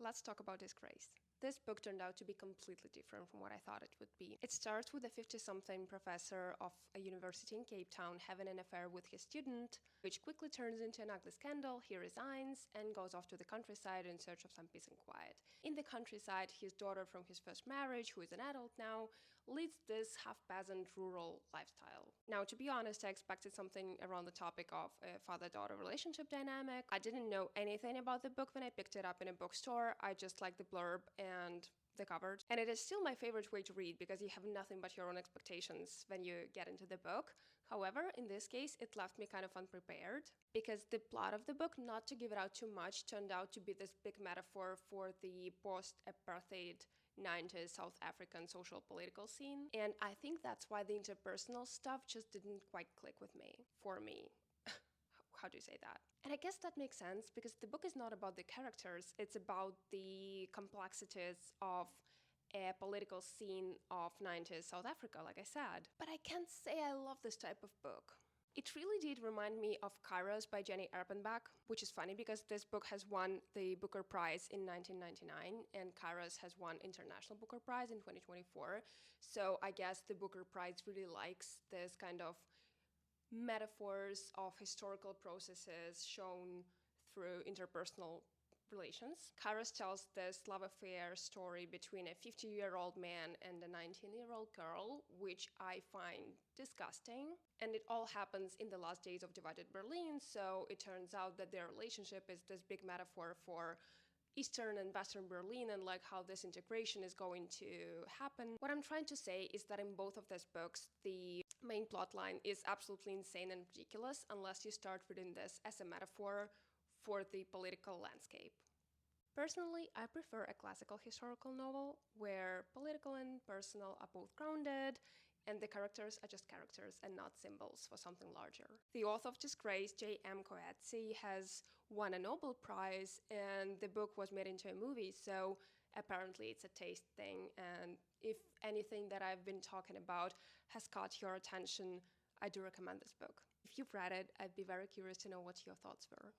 let's talk about Disgrace. This book turned out to be completely different from what I thought it would be. It starts with a 50-something professor of a university in Cape Town having an affair with his student, which quickly turns into an ugly scandal. He resigns and goes off to the countryside in search of some peace and quiet. In the countryside, his daughter from his first marriage, who is an adult now, leads this half-peasant rural lifestyle. Now, to be honest, I expected something around the topic of a father-daughter relationship dynamic. I didn't know anything about the book when I picked it up in a bookstore. I just liked the blurb and the cover. And it is still my favorite way to read because you have nothing but your own expectations when you get into the book. However, in this case, it left me kind of unprepared because the plot of the book, not to give it out too much, turned out to be this big metaphor for the post-apartheid 90s South African social political scene. And I think that's why the interpersonal stuff just didn't quite click with me, for me. How do you say that? And I guess that makes sense because the book is not about the characters, it's about the complexities of a political scene of 90s South Africa, like I said. But I can't say I love this type of book. It really did remind me of Kairos by Jenny Erpenbeck, which is funny because this book has won the Booker Prize in 1999 and Kairos has won International Booker Prize in 2024. So I guess the Booker Prize really likes this kind of metaphors of historical processes shown through interpersonal relations. Kairos tells this love affair story between a 50-year-old man and a 19-year-old girl, which I find disgusting. And it all happens in the last days of divided Berlin, so it turns out that their relationship is this big metaphor for Eastern and Western Berlin and like how this integration is going to happen. What I'm trying to say is that in both of these books, the main plotline is absolutely insane and ridiculous unless you start reading this as a metaphor for the political landscape. Personally, I prefer a classical historical novel where political and personal are both grounded and the characters are just characters and not symbols for something larger. The author of Disgrace, J.M. Coetzee, has won a Nobel Prize and the book was made into a movie, so apparently it's a taste thing, and if anything that I've been talking about has caught your attention, I do recommend this book. If you've read it, I'd be very curious to know what your thoughts were.